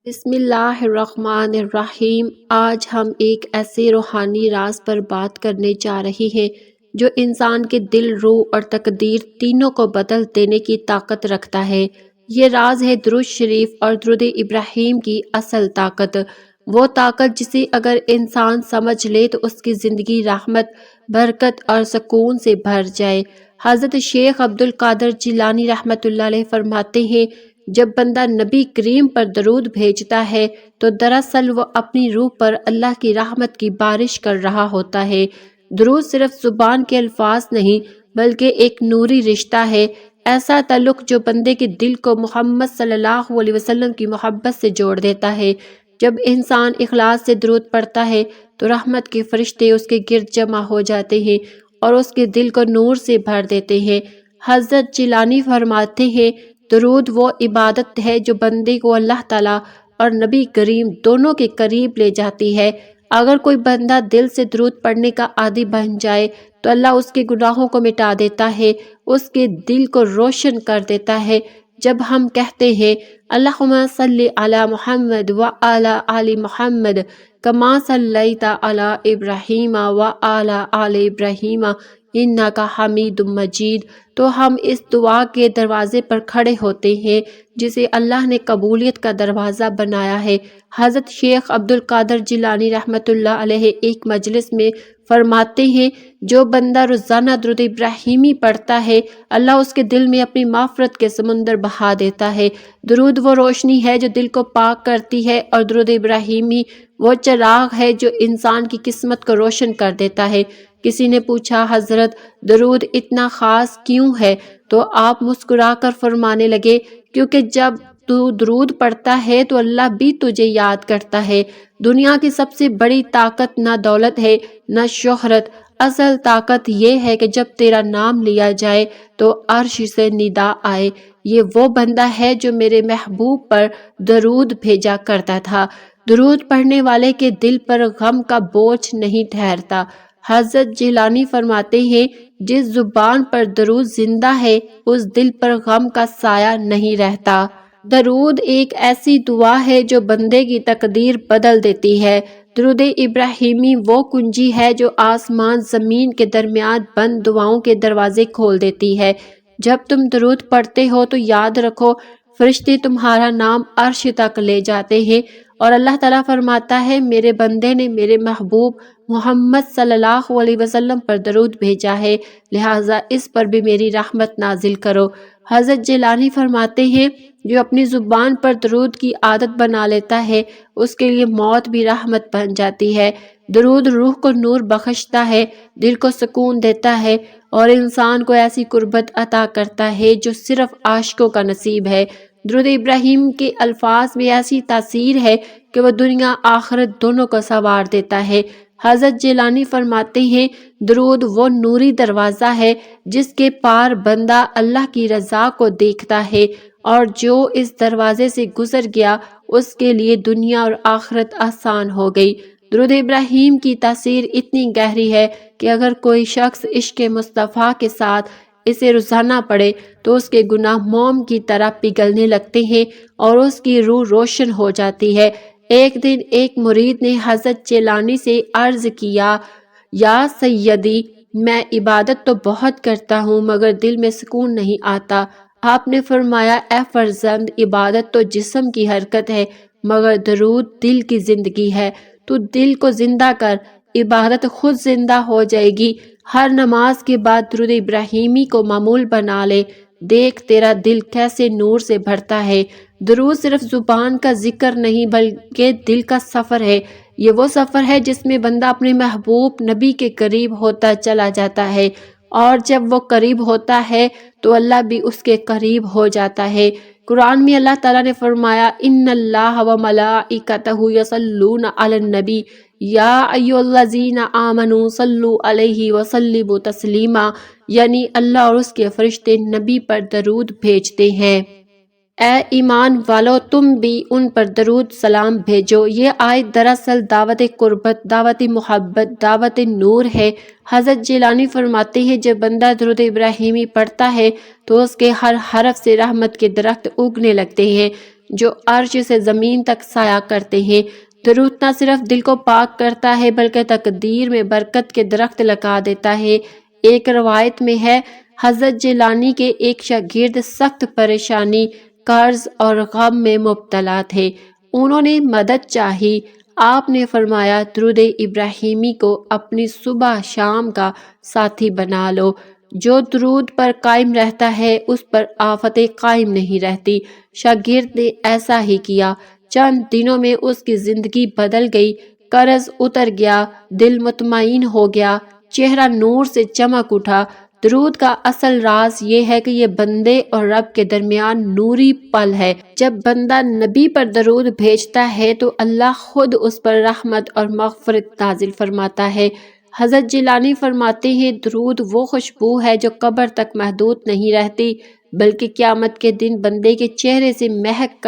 بسم اللہ الرحمن الرحیم۔ آج ہم ایک ایسے روحانی راز پر بات کرنے جا رہے ہیں جو انسان کے دل، روح اور تقدیر تینوں کو بدل دینے کی طاقت رکھتا ہے۔ یہ راز ہے درود شریف اور درود ابراہیم کی اصل طاقت، وہ طاقت جسے اگر انسان سمجھ لے تو اس کی زندگی رحمت، برکت اور سکون سے بھر جائے۔ حضرت شیخ عبد القادر جیلانی رحمۃ اللہ علیہ فرماتے ہیں، جب بندہ نبی کریم پر درود بھیجتا ہے تو دراصل وہ اپنی روح پر اللہ کی رحمت کی بارش کر رہا ہوتا ہے۔ درود صرف زبان کے الفاظ نہیں بلکہ ایک نوری رشتہ ہے، ایسا تعلق جو بندے کے دل کو محمد صلی اللہ علیہ وسلم کی محبت سے جوڑ دیتا ہے۔ جب انسان اخلاص سے درود پڑھتا ہے تو رحمت کے فرشتے اس کے گرد جمع ہو جاتے ہیں اور اس کے دل کو نور سے بھر دیتے ہیں۔ حضرت جیلانی فرماتے ہیں، درود وہ عبادت ہے جو بندے کو اللہ تعالیٰ اور نبی کریم دونوں کے قریب لے جاتی ہے۔ اگر کوئی بندہ دل سے درود پڑھنے کا عادی بن جائے تو اللہ اس کے گناہوں کو مٹا دیتا ہے، اس کے دل کو روشن کر دیتا ہے۔ جب ہم کہتے ہیں اللہم صلی علی محمد وعلی آل محمد کما صلیت علی ابراہیم وعلی آل ابراہیم انک حمید مجید، تو ہم اس دعا کے دروازے پر کھڑے ہوتے ہیں جسے اللہ نے قبولیت کا دروازہ بنایا ہے۔ حضرت شیخ عبد القادر جیلانی رحمۃ اللہ علیہ ایک مجلس میں فرماتے ہیں، جو بندہ روزانہ درود ابراہیمی پڑھتا ہے اللہ اس کے دل میں اپنی مغفرت کے سمندر بہا دیتا ہے۔ درود وہ روشنی ہے جو دل کو پاک کرتی ہے اور درود ابراہیمی وہ چراغ ہے جو انسان کی قسمت کو روشن کر دیتا ہے۔ کسی نے پوچھا، حضرت درود اتنا خاص کیوں ہے؟ تو آپ مسکرا کر فرمانے لگے، کیونکہ جب تو درود پڑھتا ہے تو اللہ بھی تجھے یاد کرتا ہے۔ دنیا کی سب سے بڑی طاقت نہ دولت ہے نہ شہرت، اصل طاقت یہ ہے کہ جب تیرا نام لیا جائے تو عرش سے ندا آئے، یہ وہ بندہ ہے جو میرے محبوب پر درود بھیجا کرتا تھا۔ درود پڑھنے والے کے دل پر غم کا بوجھ نہیں ٹھہرتا۔ حضرت جیلانی فرماتے ہیں، جس زبان پر درود زندہ ہے اس دل پر غم کا سایہ نہیں رہتا۔ درود ایک ایسی دعا ہے جو بندے کی تقدیر بدل دیتی ہے۔ درود ابراہیمی وہ کنجی ہے جو آسمان زمین کے درمیان بند دعاؤں کے دروازے کھول دیتی ہے۔ جب تم درود پڑھتے ہو تو یاد رکھو، فرشتے تمہارا نام عرش تک لے جاتے ہیں اور اللہ تعالیٰ فرماتا ہے، میرے بندے نے میرے محبوب محمد صلی اللہ علیہ وسلم پر درود بھیجا ہے، لہٰذا اس پر بھی میری رحمت نازل کرو۔ حضرت جیلانی فرماتے ہیں، جو اپنی زبان پر درود کی عادت بنا لیتا ہے اس کے لیے موت بھی رحمت بن جاتی ہے۔ درود روح کو نور بخشتا ہے، دل کو سکون دیتا ہے اور انسان کو ایسی قربت عطا کرتا ہے جو صرف عاشقوں کا نصیب ہے۔ درود ابراہیم کے الفاظ میں ایسی تاثیر ہے کہ وہ دنیا آخرت دونوں کو سنوار دیتا ہے۔ حضرت جیلانی فرماتے ہیں، درود وہ نوری دروازہ ہے جس کے پار بندہ اللہ کی رضا کو دیکھتا ہے، اور جو اس دروازے سے گزر گیا اس کے لیے دنیا اور آخرت آسان ہو گئی۔ درود ابراہیم کی تاثیر اتنی گہری ہے کہ اگر کوئی شخص عشق مصطفیٰ کے ساتھ اسے روزانہ پڑھے تو اس کے گناہ موم کی طرح پگھلنے لگتے ہیں اور اس کی روح روشن ہو جاتی ہے۔ ایک دن ایک مرید نے حضرت جیلانی سے عرض کیا، یا سیدی، میں عبادت تو بہت کرتا ہوں مگر دل میں سکون نہیں آتا۔ آپ نے فرمایا، اے فرزند، عبادت تو جسم کی حرکت ہے مگر درود دل کی زندگی ہے۔ تو دل کو زندہ کر، عبادت خود زندہ ہو جائے گی۔ ہر نماز کے بعد درود ابراہیمی کو معمول بنا لے، دیکھ تیرا دل کیسے نور سے بھرتا ہے۔ درود صرف زبان کا ذکر نہیں بلکہ دل کا سفر ہے۔ یہ وہ سفر ہے جس میں بندہ اپنے محبوب نبی کے قریب ہوتا چلا جاتا ہے، اور جب وہ قریب ہوتا ہے تو اللہ بھی اس کے قریب ہو جاتا ہے۔ قرآن میں اللہ تعالیٰ نے فرمایا، ان اللہ وملائکتہ یصلون علی النبی یا ایھا الذین آمنوا صلوا علیہ وسلموا تسلیما، یعنی اللہ اور اس کے فرشتے نبی پر درود بھیجتے ہیں۔ اے ایمان والو، تم بھی ان پر درود سلام بھیجو۔ یہ آیت دراصل دعوت قربت، دعوت محبت، دعوت نور ہے۔ حضرت جیلانی فرماتے ہیں، جب بندہ درود ابراہیمی پڑھتا ہے تو اس کے ہر حرف سے رحمت کے درخت اگنے لگتے ہیں۔ جو عرش سے زمین تک سایہ کرتے ہیں۔ درود نہ صرف دل کو پاک کرتا ہے بلکہ تقدیر میں برکت کے درخت لگا دیتا ہے۔ ایک روایت میں ہے، حضرت جیلانی کے ایک شاگرد سخت پریشانی، قرض اور غم میں مبتلا تھے۔ انہوں نے مدد چاہی۔ آپ نے فرمایا، درود ابراہیمی کو اپنی صبح شام کا ساتھی بنا لو۔ جو درود پر قائم رہتا ہے اس پر آفتیں قائم نہیں رہتی۔ شاگرد نے ایسا ہی کیا۔ چند دنوں میں اس کی زندگی بدل گئی، قرض اتر گیا، دل مطمئن ہو گیا، چہرہ نور سے چمک اٹھا۔ درود کا اصل راز یہ ہے کہ یہ بندے اور رب کے درمیان نوری پل ہے۔ جب بندہ نبی پر درود بھیجتا ہے تو اللہ خود اس پر رحمت اور مغفرت نازل فرماتا ہے۔ حضرت جیلانی فرماتے ہیں، درود وہ خوشبو ہے جو قبر تک محدود نہیں رہتی بلکہ قیامت کے دن بندے کے چہرے سے مہک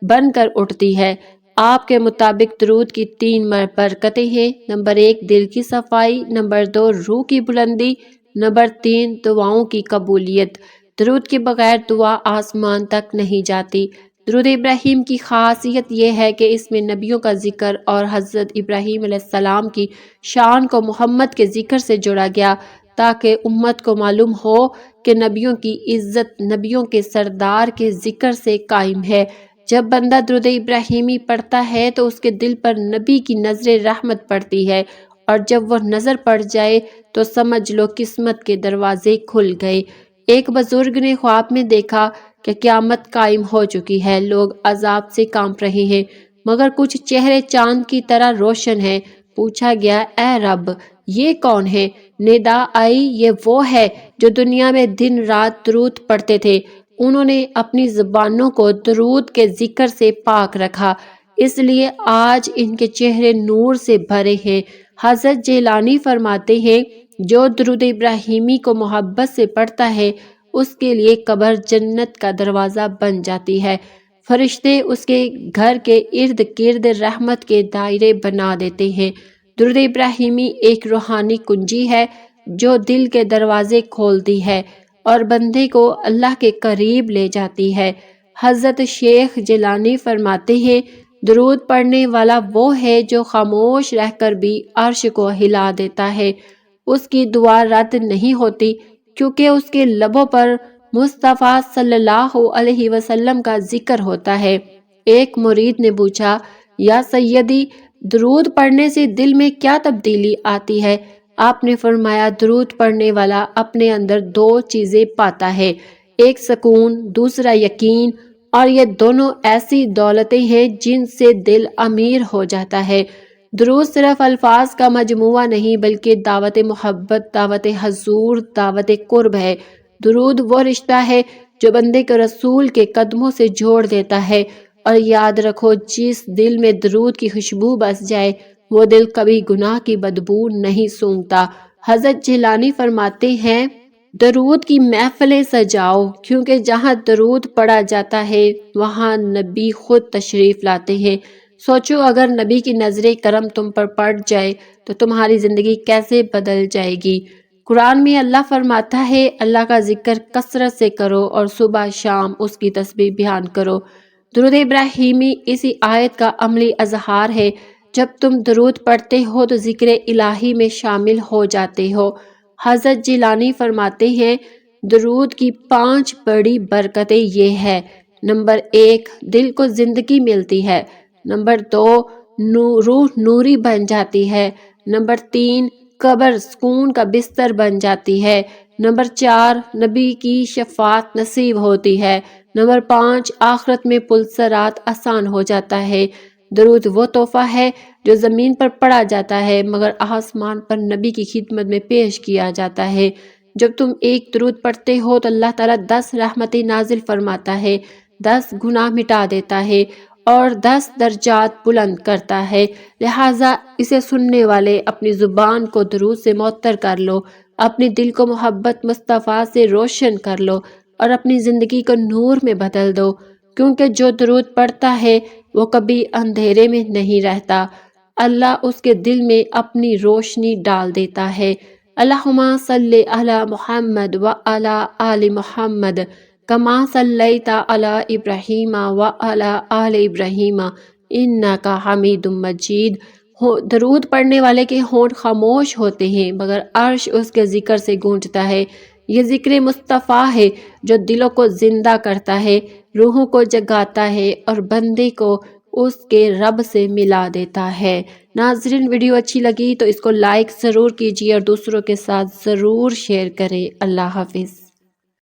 بن کر اٹھتی ہے۔ آپ کے مطابق درود کی 3 برکتیں ہیں۔ نمبر 1 دل کی صفائی، نمبر 2 روح کی بلندی، نمبر 3 دعاؤں کی قبولیت۔ درود کے بغیر دعا آسمان تک نہیں جاتی۔ درود ابراہیم کی خاصیت یہ ہے کہ اس میں نبیوں کا ذکر اور حضرت ابراہیم علیہ السلام کی شان کو محمد کے ذکر سے جوڑا گیا تاکہ امت کو معلوم ہو کہ نبیوں کی عزت نبیوں کے سردار کے ذکر سے قائم ہے۔ جب بندہ درود ابراہیمی پڑھتا ہے تو اس کے دل پر نبی کی نظر رحمت پڑتی ہے، اور جب وہ نظر پڑ جائے تو سمجھ لو قسمت کے دروازے کھل گئے۔ ایک بزرگ نے خواب میں دیکھا کہ قیامت قائم ہو چکی ہے، لوگ عذاب سے کانپ رہے ہیں مگر کچھ چہرے چاند کی طرح روشن ہیں۔ پوچھا گیا، اے رب یہ کون ہے؟ ندا آئی، یہ وہ ہے جو دنیا میں دن رات درود پڑھتے تھے۔ انہوں نے اپنی زبانوں کو درود کے ذکر سے پاک رکھا، اس لیے آج ان کے چہرے نور سے بھرے ہیں۔ حضرت جیلانی فرماتے ہیں، جو درود ابراہیمی کو محبت سے پڑھتا ہے اس کے لیے قبر جنت کا دروازہ بن جاتی ہے۔ فرشتے اس کے گھر کے ارد گرد رحمت کے دائرے بنا دیتے ہیں۔ درود ابراہیمی ایک روحانی کنجی ہے جو دل کے دروازے کھولتی ہے اور بندے کو اللہ کے قریب لے جاتی ہے۔ حضرت شیخ جیلانی فرماتے ہیں، درود پڑھنے والا وہ ہے جو خاموش رہ کر بھی عرش کو ہلا دیتا ہے۔ اس کی دعا رد نہیں ہوتی کیونکہ اس کے لبوں پر مصطفیٰ صلی اللہ علیہ وسلم کا ذکر ہوتا ہے۔ ایک مرید نے پوچھا، یا سیدی درود پڑھنے سے دل میں کیا تبدیلی آتی ہے؟ آپ نے فرمایا، درود پڑھنے والا اپنے اندر 2 چیزیں پاتا ہے، ایک سکون، دوسرا یقین، اور یہ دونوں ایسی دولتیں ہیں جن سے دل امیر ہو جاتا ہے۔ درود صرف الفاظ کا مجموعہ نہیں بلکہ دعوت محبت، دعوت حضور، دعوت قرب ہے۔ درود وہ رشتہ ہے جو بندے کو رسول کے قدموں سے جوڑ دیتا ہے، اور یاد رکھو، جس دل میں درود کی خوشبو بس جائے وہ دل کبھی گناہ کی بدبو نہیں سونگھتا۔ حضرت جیلانی فرماتے ہیں، درود کی محفلیں سجاؤ، کیونکہ جہاں درود پڑھا جاتا ہے وہاں نبی خود تشریف لاتے ہیں۔ سوچو، اگر نبی کی نظر کرم تم پر پڑ جائے تو تمہاری زندگی کیسے بدل جائے گی۔ قرآن میں اللہ فرماتا ہے، اللہ کا ذکر کثرت سے کرو اور صبح شام اس کی تسبیح بیان کرو۔ درود ابراہیمی اسی آیت کا عملی اظہار ہے۔ جب تم درود پڑھتے ہو تو ذکر الہی میں شامل ہو جاتے ہو۔ حضرت جیلانی فرماتے ہیں، درود کی 5 بڑی برکتیں یہ ہے۔ نمبر 1 دل کو زندگی ملتی ہے، نمبر 2 روح نوری بن جاتی ہے، نمبر 3 قبر سکون کا بستر بن جاتی ہے، نمبر 4 نبی کی شفاعت نصیب ہوتی ہے، نمبر 5 آخرت میں پل صراط آسان ہو جاتا ہے۔ درود وہ تحفہ ہے جو زمین پر پڑھا جاتا ہے مگر آسمان پر نبی کی خدمت میں پیش کیا جاتا ہے۔ جب تم ایک درود پڑھتے ہو تو اللہ تعالیٰ 10 رحمتیں نازل فرماتا ہے، 10 گناہ مٹا دیتا ہے اور 10 درجات بلند کرتا ہے۔ لہٰذا اسے سننے والے اپنی زبان کو درود سے معطر کر لو، اپنے دل کو محبت مصطفیٰ سے روشن کر لو اور اپنی زندگی کو نور میں بدل دو، کیونکہ جو درود پڑھتا ہے وہ کبھی اندھیرے میں نہیں رہتا، اللہ اس کے دل میں اپنی روشنی ڈال دیتا ہے۔ اللہم صلی علی محمد وعلی آل محمد کما صلیت علی ابراہیم وعلی آل ابراہیم انک حمید مجید۔ درود پڑھنے والے کے ہونٹ خاموش ہوتے ہیں مگر عرش اس کے ذکر سے گونجتا ہے۔ یہ ذکر مصطفیٰ ہے جو دلوں کو زندہ کرتا ہے، روحوں کو جگاتا ہے اور بندے کو اس کے رب سے ملا دیتا ہے۔ ناظرین، ویڈیو اچھی لگی تو اس کو لائک ضرور کیجیے اور دوسروں کے ساتھ ضرور شیئر کریں۔ اللہ حافظ۔